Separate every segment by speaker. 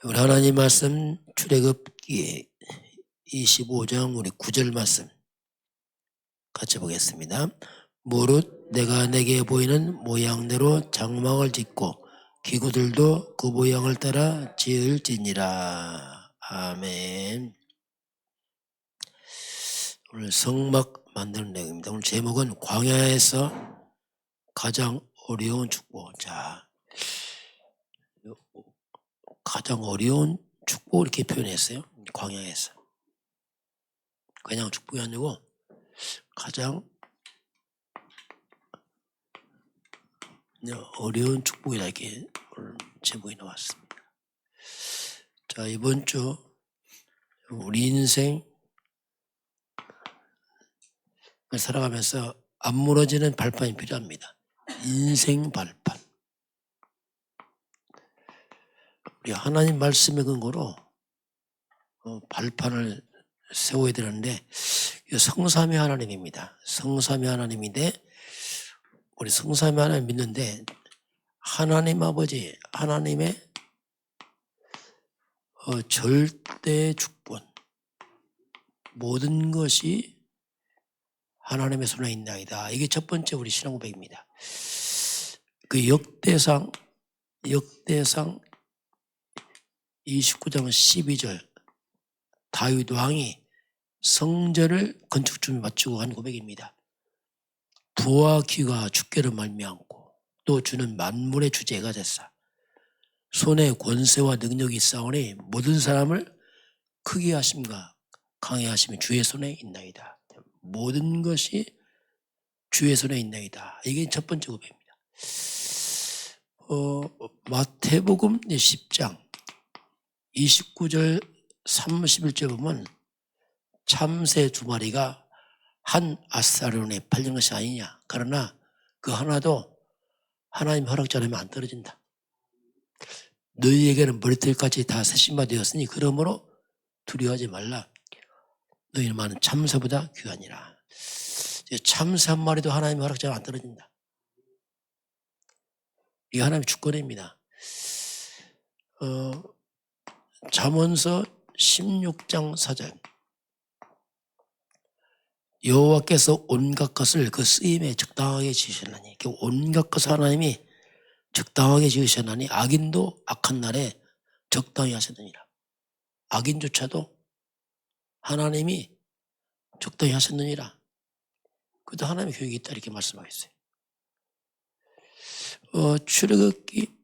Speaker 1: 우리 하나님 말씀 출애굽기 25장 우리 9절 말씀 같이 보겠습니다. 무릇 내가 내게 보이는 모양대로 장막을 짓고 기구들도 그 모양을 따라 지을지니라. 아멘. 오늘 성막 만드는 내용입니다. 오늘 제목은 광야에서 가장 어려운 축복. 자, 가장 어려운 축복 이렇게 표현했어요. 광야에서. 그냥 축복이 아니고 가장 어려운 축복이라 이렇게 오늘 제목이 나왔습니다. 자, 이번 주 우리 인생 살아가면서 안 무너지는 발판이 필요합니다. 인생 발판. 우리 하나님 말씀의 근거로 발판을 세워야 되는데 성삼위 하나님입니다. 성삼위 하나님인데 우리 성삼위 하나님 믿는데 하나님 아버지 하나님의 절대 주권 모든 것이 하나님의 손에 있나이다. 이게 첫 번째 우리 신앙 고백입니다. 그 역대상 29장 12절 다윗 왕이 성전을 건축 준비 마치고 한 고백입니다. 부와 귀가 주께로 말미암고 또 주는 만물의 주제가 됐사. 손에 권세와 능력이 있사오니 모든 사람을 크게 하심과 강해 하심이 주의 손에 있나이다. 모든 것이 주의 손에 있나이다. 이게 첫 번째 고백입니다. 마태복음 10장 29절 31절 보면 참새 두 마리가 한 아사론에 팔린 것이 아니냐. 그러나 그 하나도 하나님 허락지 않으면 안 떨어진다. 너희에게는 머리털까지 다 세심바 되었으니 그러므로 두려워하지 말라. 너희는 많은 참새보다 귀하니라. 참새 한 마리도 하나님 허락지 않으면 안 떨어진다. 이게 하나님의 주권입니다. 잠언서 16장 4절 여호와께서 온갖 것을 그 쓰임에 적당하게 지으셨나니 온갖 것을 하나님이 적당하게 지으셨나니 악인도 악한 날에 적당히 하셨느니라. 악인조차도 하나님이 적당히 하셨느니라. 그것도 하나님의 교육이 있다 이렇게 말씀하셨어요. 출애굽기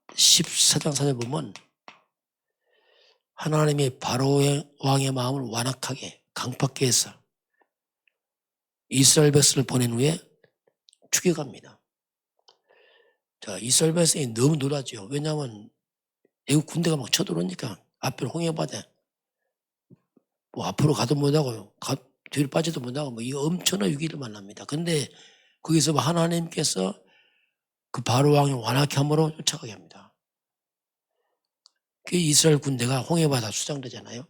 Speaker 1: 14장 4절 보면 하나님이 바로 왕의 마음을 완악하게 강팍게 해서 이스라엘 백성을 보낸 후에 죽여갑니다. 자, 이스라엘 백성이 너무 놀라죠. 왜냐하면 애국 군대가 막 쳐들어오니까 앞으로 홍해바다 뭐 앞으로 가도 못하고 뒤로 빠지도 못하고 뭐 이 엄청난 위기를 만납니다. 그런데 거기서 하나님께서 그 바로 왕의 완악케 함으로 쫓아가게 합니다. 그 이스라엘 군대가 홍해바다 수장되잖아요.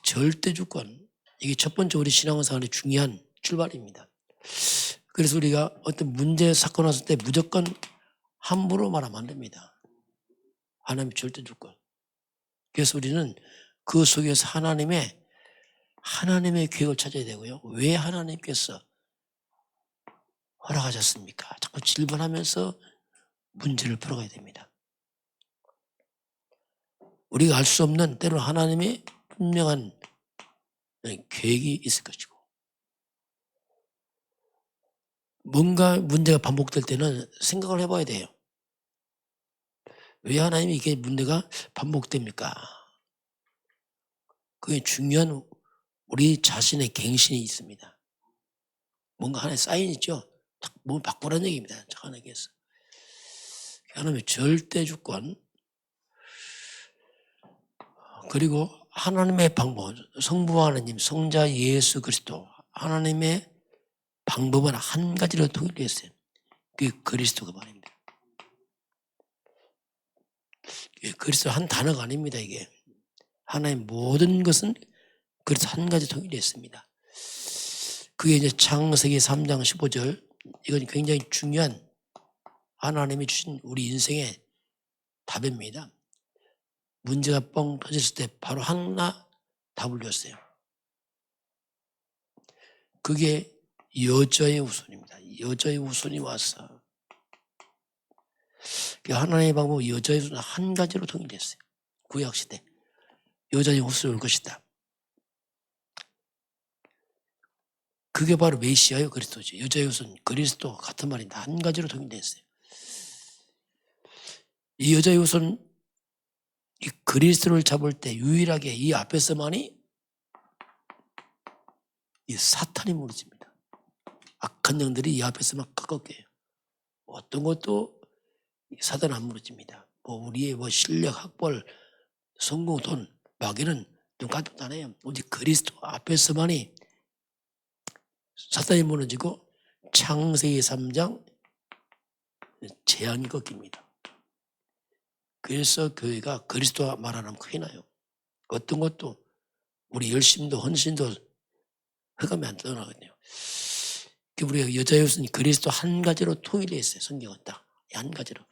Speaker 1: 절대 주권, 이게 첫 번째 우리 신앙생활의 중요한 출발입니다. 그래서 우리가 어떤 문제 사건 왔을 때 무조건 함부로 말하면 안 됩니다. 하나님의 절대 주권. 그래서 우리는 그 속에서 하나님의 계획을 찾아야 되고요. 왜 하나님께서 허락하셨습니까? 자꾸 질문하면서 문제를 풀어가야 됩니다. 우리가 알 수 없는 때로는 하나님의 분명한 계획이 있을 것이고 뭔가 문제가 반복될 때는 생각을 해봐야 돼요. 왜 하나님이 이게 문제가 반복됩니까? 그게 중요한 우리 자신의 갱신이 있습니다. 뭔가 하나의 사인이 있죠. 뭔가 바꾸라는 얘기입니다. 하나님께서. 하나님의 절대 주권 그리고 하나님의 방법 성부 하나님 성자 예수 그리스도 하나님의 방법은 한 가지로 통일했어요. 그게 그리스도가 말입니다. 그리스도 한 단어가 아닙니다. 이게 하나의 모든 것은 그래서 한 가지 통일했습니다. 그게 이제 창세기 3장 15절 이건 굉장히 중요한 하나님이 주신 우리 인생의 답입니다. 문제가 뻥 터졌을 때 바로 하나 답을 줬어요. 그게 여자의 후손입니다. 여자의 후손이 와서 하나님의 방법은 여자의 후손 한 가지로 통일됐어요. 구약시대 여자의 후손이 올 것이다. 그게 바로 메시아요, 그리스도죠. 여자의 후손 그리스도 같은 말인데 한 가지로 통일됐어요. 이 여자의 후손 이 그리스도를 잡을 때 유일하게 이 앞에서만이 이 사탄이 무너집니다. 악한 영들이 이 앞에서만 꺾어요. 어떤 것도 사탄 안 무너집니다. 우리의 실력, 학벌, 성공, 돈, 마귀는 좀 가득 안 해요. 오직 그리스도 앞에서만이 사탄이 무너지고 창세기 3장 재앙이 꺾입니다. 그래서 교회가 그리스도와 말하면 크게 나요. 어떤 것도 우리 열심도 헌신도 흑암에 안 떠나거든요. 우리가 여자의 후손이 그리스도 한 가지로 통일되어 있어요. 성경은 딱 한 가지로.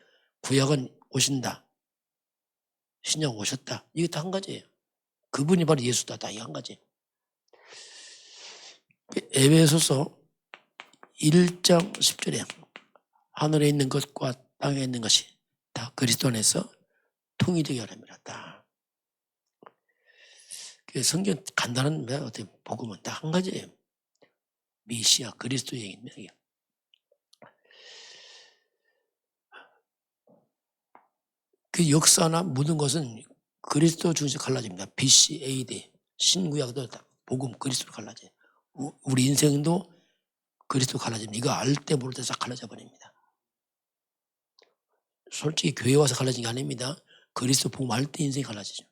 Speaker 1: 구약은 오신다. 신약 오셨다. 이게 다 한 가지예요. 그분이 바로 예수다. 다 이 한 가지. 에베소서 1장 10절에 하늘에 있는 것과 땅에 있는 것이 다 그리스도 안에서 통일되게 하랍니다. 다. 성경 간단한 어떻게 복음은 딱 한 가지예요. 메시아 그리스도 얘기입니다. 그 역사나 모든 것은 그리스도 중심으로 갈라집니다. BC, AD, 신구약도 다 복음 그리스도로 갈라져요. 우리 인생도 그리스도 갈라집니다. 이거 알 때 모를 때 싹 갈라져 버립니다. 솔직히 교회 와서 갈라진 게 아닙니다. 그리스도 복음 알 때 인생이 갈라지죠.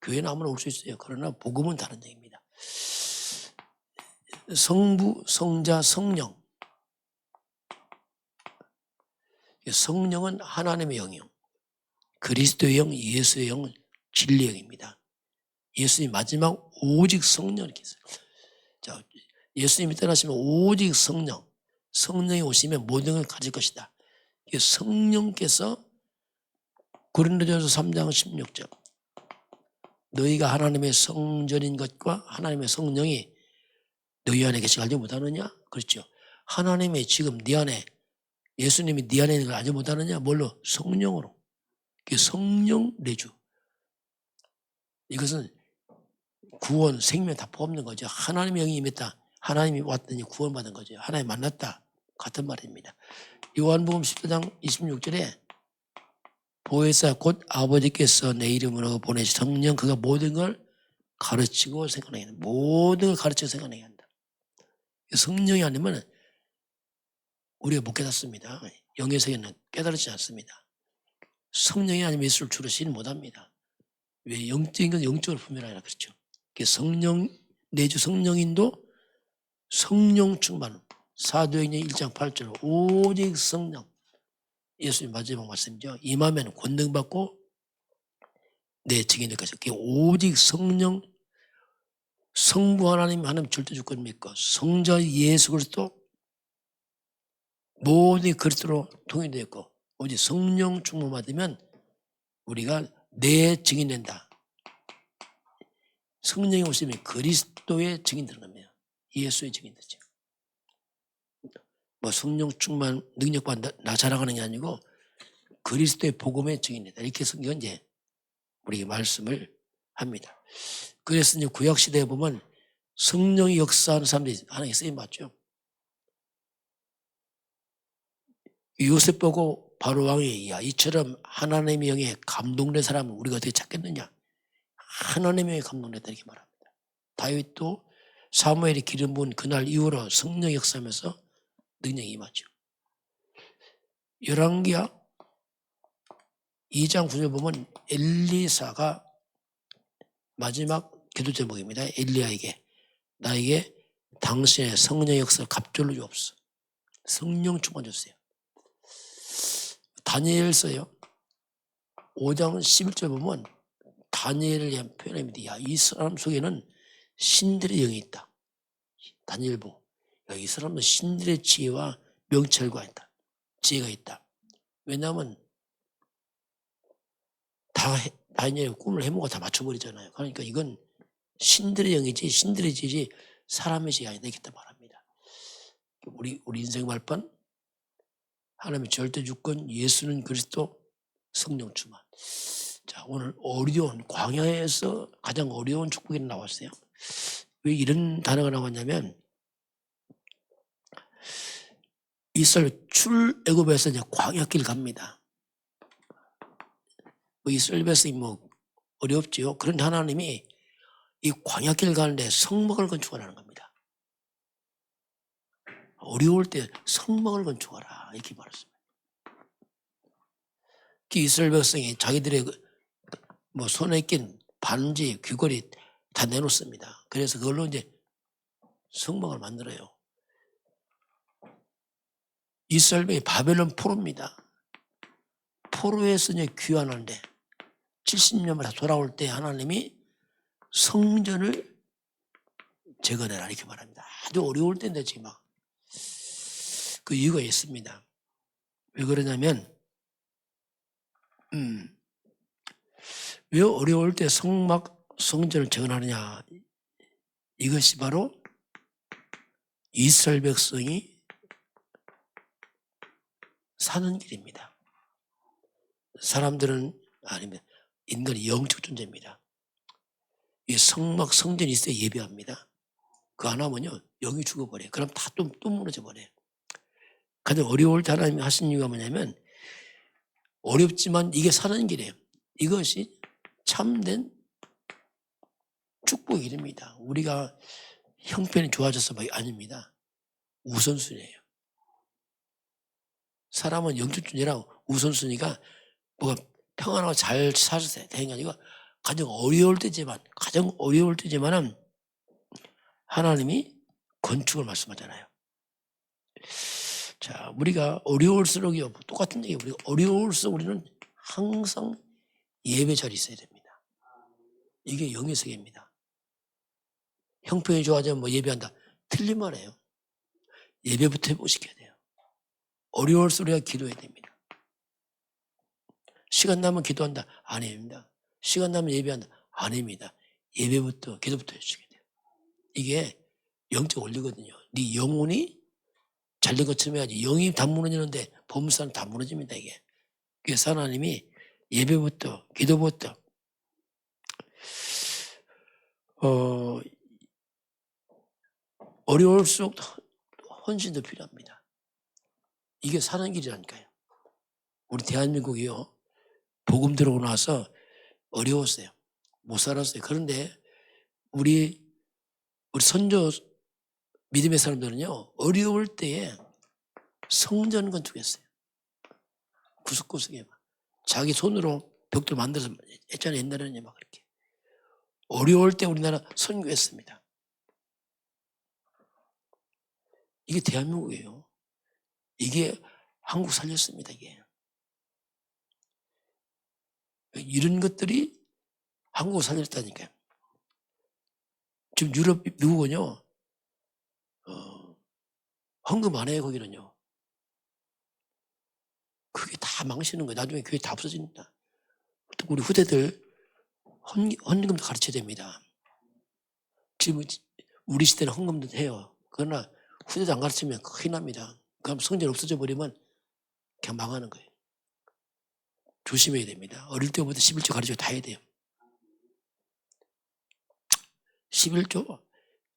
Speaker 1: 교회는 아무나 올 수 있어요. 그러나 복음은 다른 얘기입니다. 성부, 성자, 성령. 성령은 하나님의 영이요. 그리스도의 영, 예수의 영, 진리의 영입니다. 예수님 마지막 오직 성령 이렇게 했어요. 자, 예수님이 떠나시면 오직 성령, 성령이 오시면 모든 걸 가질 것이다. 성령께서 고린도전서 3장 16절 너희가 하나님의 성전인 것과 하나님의 성령이 너희 안에 계시 알지 못하느냐? 그렇죠. 하나님의 지금 네 안에 예수님이 네 안에 있는 걸 알지 못하느냐? 뭘로? 성령으로. 성령 내주. 이것은 구원, 생명 다 포함된 거죠. 하나님의 영이 임했다. 하나님이 왔더니 구원받은 거죠. 하나님 만났다. 같은 말입니다. 요한복음 14장 26절에 보혜사 곧 아버지께서 내 이름으로 보내신 성령 그가 모든 걸 가르치고 생각나게 한다. 모든 걸 가르치고 생각나게 한다. 성령이 아니면 우리가 못 깨닫습니다. 영의 세계는 깨달지 않습니다. 성령이 아니면 예수를 주로 시인 못합니다. 왜? 영적인 건 영적으로 분별하라 그렇죠. 성령 내주 성령인도 성령 충만 사도행전 1장 8절 오직 성령 예수님 마지막 말씀이죠. 임하면 권능받고 내 증인이 될 것이다. 오직 성령 성부 하나님 절대 주권 믿고 성자 예수 그리스도 모든 그리스도로 통일되어 있고 오직 성령 충만 받으면 우리가 내 증인 된다. 성령이 오시면 그리스도의 증인 되는 겁니다. 예수의 증인 되죠. 성령 충만 능력과 나 자랑하는 게 아니고 그리스도의 복음의 증인이다. 이렇게 성경은 이제 우리에게 말씀을 합니다. 그래서 이제 구약 시대에 보면 성령이 역사하는 사람들이 하나님 쓰임 받죠. 요셉 보고 바로 왕이 야 이처럼 하나님의 영에 감동된 사람을 우리가 어떻게 찾겠느냐. 하나님의 영에 감동됐다 이렇게 말합니다. 다윗도 사무엘이 기름 부은 그날 이후로 성령 역사하면서 능력이 임하죠. 열왕기하 2장 9절 보면 엘리사가 마지막 기도 제목입니다. 엘리야에게 나에게 당신의 성령 역사를 갑절로 주옵소서. 성령 충만 줬어요. 다니엘서요. 5장 11절 보면 다니엘을 위한 표현입니다. 야, 이 사람 속에는 신들의 영이 있다. 다니엘 보고 이 사람은 신들의 지혜와 명철과 있다. 지혜가 있다. 왜냐하면 다니엘의 꿈을 해모가 다 맞춰버리잖아요. 그러니까 이건 신들의 영이지 신들의 지지 사람의 지이 아니다 이렇게 말합니다. 우리 인생 발판 하나님의 절대 주권 예수는 그리스도 성령 충만. 자, 오늘 어려운 광야에서 가장 어려운 축복이 나왔어요. 왜 이런 단어가 나왔냐면 이스라엘 출애굽에서 이제 광야길 갑니다. 이스라엘 백성이 어렵지요. 그런데 하나님이 이 광야길 가는데 성막을 건축하라는 겁니다. 어려울 때 성막을 건축하라 이렇게 말했습니다. 이스라엘 백성이 자기들의 손에 낀 반지, 귀걸이 다 내놓습니다. 그래서 그걸로 이제 성막을 만들어요. 이스라엘 백성이 바벨론 포로입니다. 포로에서 이제 귀환하는데 70년 만에 돌아올 때 하나님이 성전을 재건해라 이렇게 말합니다. 아주 어려울 때인데 지금 그 이유가 있습니다. 왜 그러냐면 왜 어려울 때 성전을 재건하느냐. 이것이 바로 이스라엘 백성이 사는 길입니다. 사람들은 아니면 인간이 영적 존재입니다. 이 성전이 있어야 예배합니다. 그거 안 하면요 영이 죽어버려요. 그럼 다 또 무너져 버려요. 가장 어려울 때 하나님이 하신 이유가 뭐냐면 어렵지만 이게 사는 길이에요. 이것이 참된 축복의 길입니다. 우리가 형편이 좋아져서 아닙니다. 우선순위예요. 사람은 영적 존재라 우선순위가 뭐가 평안하고 잘 살아야 되는 게 아니고 가장 어려울 때지만은 하나님이 건축을 말씀하잖아요. 자, 우리가 어려울수록이요 똑같은 얘기예요. 우리가 어려울수록 우리는 항상 예배 자리에 있어야 됩니다. 이게 영의 세계입니다. 형편이 좋아지면 예배한다. 틀린 말이에요. 예배부터 회복시켜야 돼요. 어려울수록 우리가 기도해야 됩니다. 시간 나면 기도한다. 안 해입니다. 시간 나면 예배한다. 안 해입니다. 예배부터 기도부터 해주셔야 돼요. 이게 영적 원리거든요. 네 영혼이 잘된 것처럼 해야지. 영이 다 무너지는데 범사는 다 무너집니다. 이게. 그래서 하나님이 예배부터 기도부터 어려울수록 헌신도 필요합니다. 이게 사는 길이라니까요. 우리 대한민국이요 복음 들어오고 나서 어려웠어요. 못 살았어요. 그런데 우리 선조 믿음의 사람들은요 어려울 때에 성전 건축했어요. 구석구석에 자기 손으로 벽돌 만들어서 했잖아요. 옛날에는 막 그렇게 어려울 때 우리나라 선교했습니다. 이게 대한민국이에요. 이게 한국 살렸습니다. 이게 이런 것들이 한국을 살렸다니까요. 지금 유럽 미국은요 헌금 안 해요. 거기는요. 그게 다 망치는 거예요. 나중에 교회 다 없어집니다. 우리 후대들 헌금도 가르쳐야 됩니다. 지금 우리 시대는 헌금도 해요. 그러나 후대도 안 가르치면 큰일 납니다. 그럼 성전 없어져 버리면 그냥 망하는 거예요. 조심해야 됩니다. 어릴 때부터 11조 가르치고 다 해야 돼요. 11조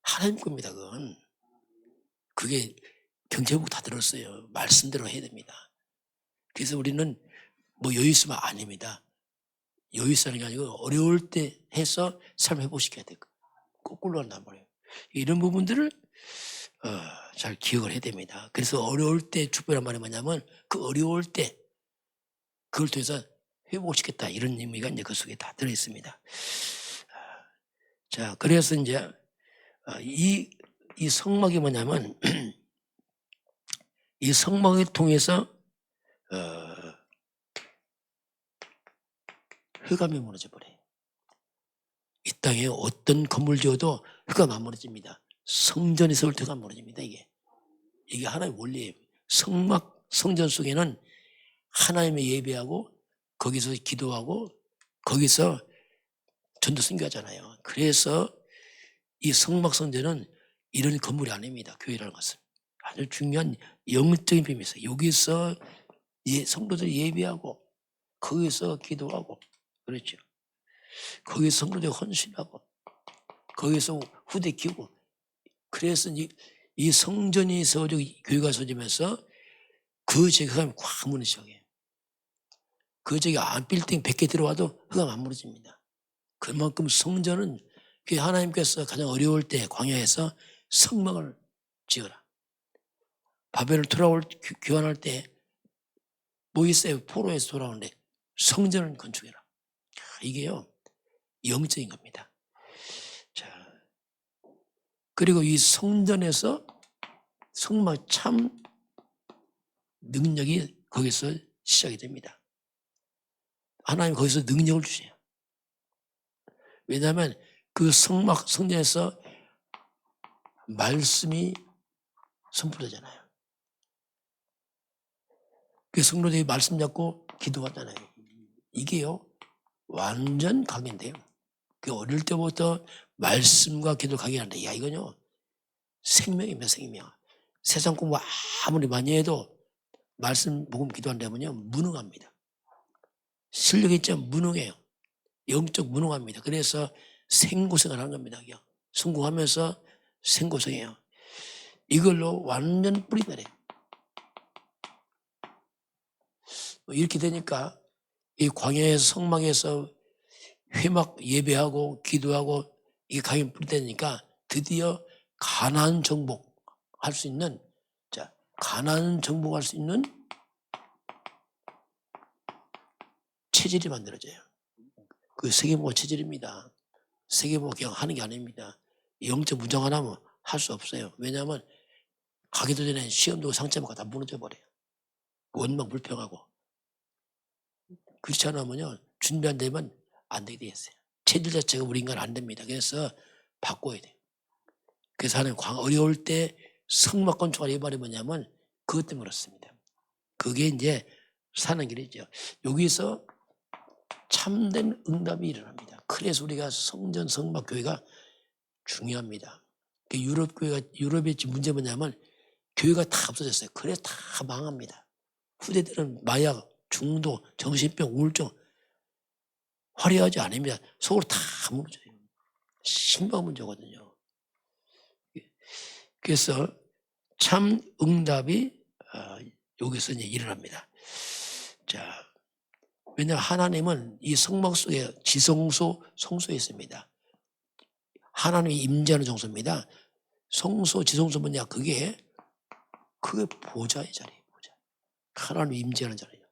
Speaker 1: 하나님 겁니다. 그건. 그게 경제부 다 들었어요. 말씀대로 해야 됩니다. 그래서 우리는 여유 있으면 아닙니다. 여유 있으는 게 아니고 어려울 때 해서 삶 회복시켜야 돼. 거꾸로 한단 말이에요. 이런 부분들을 잘 기억을 해야 됩니다. 그래서 어려울 때 축복이란 말이 뭐냐면 그 어려울 때 그걸 통해서 회복시켰다 이런 의미가 이제 그 속에 다 들어있습니다. 자, 그래서 이제 이 성막이 뭐냐면 이 성막을 통해서 흑암이 무너져 버려요. 이 땅에 어떤 건물 지어도 흑암 안 무너집니다. 성전이 세울 때 흑암 무너집니다. 이게 하나의 원리예요. 성전 속에는 하나님의 예배하고 거기서 기도하고 거기서 전도 선교하잖아요. 그래서 이 성막성전은 이런 건물이 아닙니다. 교회라는 것은 아주 중요한 영적인 비밀이 있어요. 여기서 성도들이 예배하고 거기서 기도하고 그렇죠. 거기서 성도들이 헌신하고 거기서 후대 키우고 그래서 이 성전이 세워지고 교회가 세워지면서 그 지역에 흑암이 꽉 무너져요. 그 지역에 빌딩 100개 들어와도 흑암 안 무너집니다. 그만큼 성전은 하나님께서 가장 어려울 때 광야에서 성막을 지어라. 바벨을 귀환할 때 모이세 포로에서 돌아오는데 성전을 건축해라. 이게요 영적인 겁니다. 자, 그리고 이 성전에서 성막 참 능력이 거기서 시작이 됩니다. 하나님 거기서 능력을 주세요. 왜냐하면 그 성전에서 말씀이 선포되잖아요. 그 성도들이 말씀 잡고 기도하잖아요. 이게요 완전 강인데요. 그 어릴 때부터 말씀과 기도 강인한데 야 이건요 생명입니다. 생명. 세상 공부 아무리 많이 해도 말씀 복음 기도한다면요 무능합니다. 실력이 있지만 무능해요. 영적 무능합니다. 그래서 생고생을 하는 겁니다. 성공하면서 생고생해요. 이걸로 완전 뿌리 내려요. 이렇게 되니까 이 광야의 성막에서 회막 예배하고 기도하고 이게 강이 뿌리 되니까 드디어 가나안 정복할 수 있는 가나안 정복할 수 있는 체질이 만들어져요. 그 세계보고 체질입니다. 세계보고 그냥 하는 게 아닙니다. 영적 무장 하나면 할 수 없어요. 왜냐하면 가기도 전에 시험도 상처받고 다 무너져 버려요. 원망 불평하고. 그렇지 않으면요 준비 안 되면 안 되게 돼 있어요. 체질 자체가 우리 인간 안 됩니다. 그래서 바꿔야 돼요. 그래서 하나님 어려울 때 성막 건축을 해버리면 뭐냐면 그것 때문에 그렇습니다. 그게 이제 사는 길이죠. 여기서 참된 응답이 일어납니다. 그래서 우리가 성전 성막 교회가 중요합니다. 유럽의 문제가 뭐냐면 교회가 다 없어졌어요. 그래서 다 망합니다. 후대들은 마약, 중독, 정신병, 우울증 화려하지 않습니다. 속으로 다 무너져요. 심각한 문제거든요. 그래서 참 응답이 여기서 이제 일어납니다. 자, 왜냐하면 하나님은 이 성막 속에 지성소, 성소에 있습니다. 하나님이 임재하는 장소입니다. 성소, 지성소 뭐냐? 그게 보좌의 자리예요. 보좌. 하나님이 임재하는 자리예요.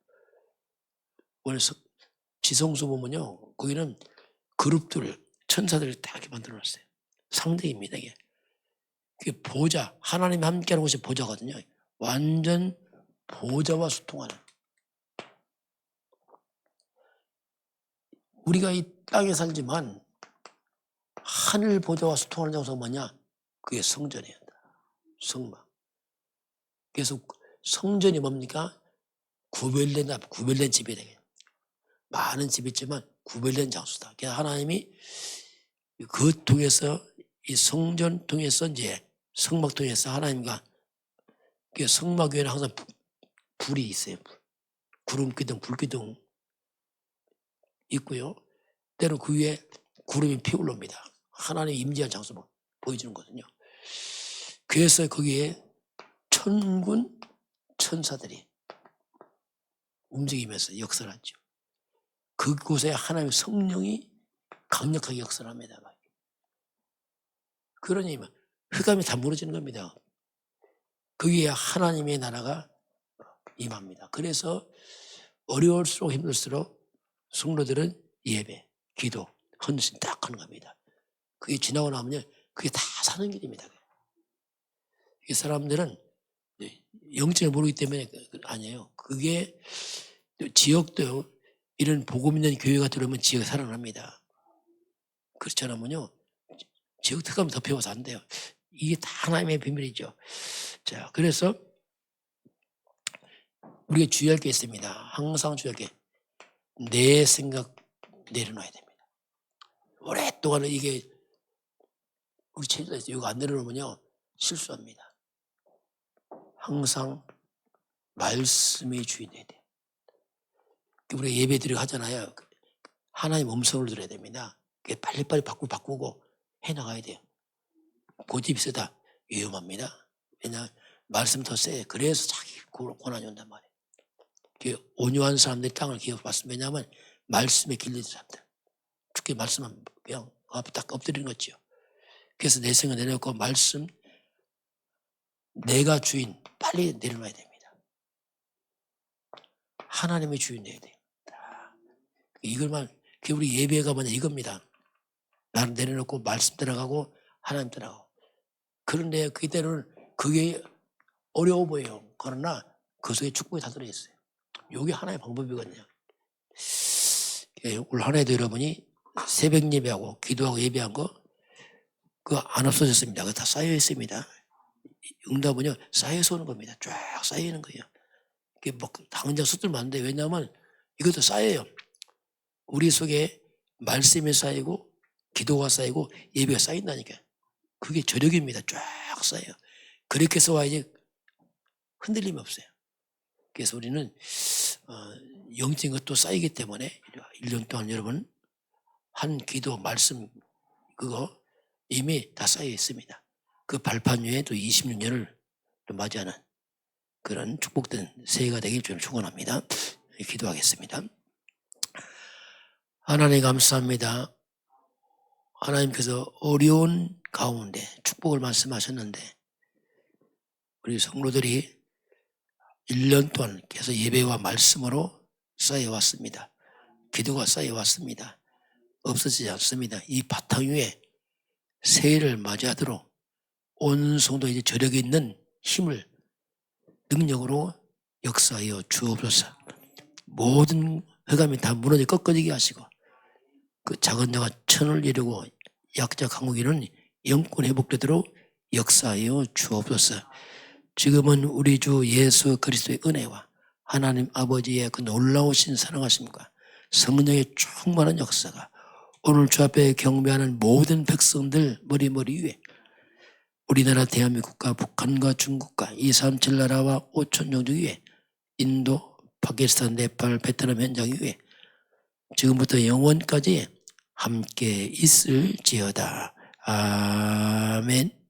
Speaker 1: 원래 지성소 보면요, 거기는 그룹들, 천사들을 다 이렇게 만들어놨어요. 상대입니다, 이게. 그게 보좌, 하나님이 함께하는 곳이 보좌거든요. 완전 보좌와 소통하는. 우리가 이 땅에 살지만 하늘 보좌와 소통하는 장소가 뭐냐? 그게 성전이에요. 성막. 그래서 성전이 뭡니까? 구별된 집이 되게. 많은 집이 있지만 구별된 장소다. 그래서 하나님이 그 통해서 이 성전 통해서 이제 성막 통해서 하나님과 성막 위에는 항상 불이 있어요. 구름기둥, 불기둥 있고요. 때로 그 위에 구름이 피어올릅니다. 하나님의 임재한 장소 보여주는 거거든요. 그래서 거기에 천군 천사들이 움직이면서 역사를 하죠. 그곳에 하나님의 성령이 강력하게 역사를 합니다. 그러니 흑암이 다 무너지는 겁니다. 거기에 하나님의 나라가 임합니다. 그래서 어려울수록 힘들수록 성도들은 예배, 기도, 헌신 딱 하는 겁니다. 그게 지나고 나면요, 그게 다 사는 길입니다. 이 사람들은 영적을 모르기 때문에 아니에요. 그게 지역도 이런 복음 있는 교회가 들어오면 지역이 살아납니다. 그렇지 않으면요, 지역 특감이 더 배워서 안 돼요. 이게 다 하나님의 비밀이죠. 자, 그래서 우리가 주의할 게 있습니다. 항상 주의할 게 내 생각 내려놔야 됩니다. 오랫동안 이게 우리 체질에서 이거 안 내려놓으면요 실수합니다. 항상 말씀이 주인돼야 돼요. 우리가 예배 드리고 하잖아요. 하나님 음성을 들어야 됩니다. 빨리빨리 바꾸고 해나가야 돼요. 고집이 세다 위험합니다. 왜냐하면 말씀 더 세. 그래서 자기 고난이 온단 말이에요. 온유한 사람들이 땅을 기업받습니다. 왜냐하면 말씀에 길리는 사람들. 주께 말씀은 그냥 앞에 딱 엎드리는 거죠. 그래서 내 생각 내려놓고 말씀 내가 주인 빨리 내려놔야 됩니다. 하나님의 주인 돼야 돼요. 이걸만 우리 예배가 뭐냐 이겁니다. 나를 내려놓고 말씀 들어가고 하나님 들어가고. 그런데 그때는 그게 어려워 보여요. 그러나 그 속에 축복이 다 들어있어요. 이게 하나의 방법이거든요. 올 한 해도 여러분이 새벽 예배하고 기도하고 예배한 거 그거 안 없어졌습니다. 그거 다 쌓여 있습니다. 응답은요 쌓여서 오는 겁니다. 쫙 쌓이는 거예요. 이게 뭐 당장 숫들면 안 돼요. 왜냐하면 이것도 쌓여요. 우리 속에 말씀이 쌓이고 기도가 쌓이고 예배가 쌓인다니까. 그게 저력입니다. 쫙 쌓여요. 그렇게 해서 와야지 흔들림이 없어요. 그래서 우리는 영적인 것도 쌓이기 때문에 1년 동안 여러분 한 기도 말씀 그거 이미 다 쌓여 있습니다. 그 발판 위에 또 26년을 맞이하는 그런 축복된 새해가 되길 좀 축원합니다. 기도하겠습니다. 하나님 감사합니다. 하나님께서 어려운 가운데 축복을 말씀하셨는데 우리 성도들이 1년 동안 계속 예배와 말씀으로 쌓여왔습니다. 기도가 쌓여왔습니다. 없어지지 않습니다. 이 바탕 위에 새해를 맞이하도록 온 성도 이제 저력이 있는 힘을 능력으로 역사하여 주옵소서. 모든 흑암이 다 무너져 꺾어지게 하시고 그 작은 자가 천을 이루고 약자 강국이는 영권 회복되도록 역사하여 주옵소서. 지금은 우리 주 예수 그리스도의 은혜와 하나님 아버지의 그 놀라우신 사랑하심과 성령의 충만한 역사가 오늘 주 앞에 경배하는 모든 백성들 머리 위에 우리나라 대한민국과 북한과 중국과 237 나라와 5천 종족 위에 인도, 파키스탄, 네팔, 베트남 현장 위에 지금부터 영원까지 함께 있을지어다. 아멘.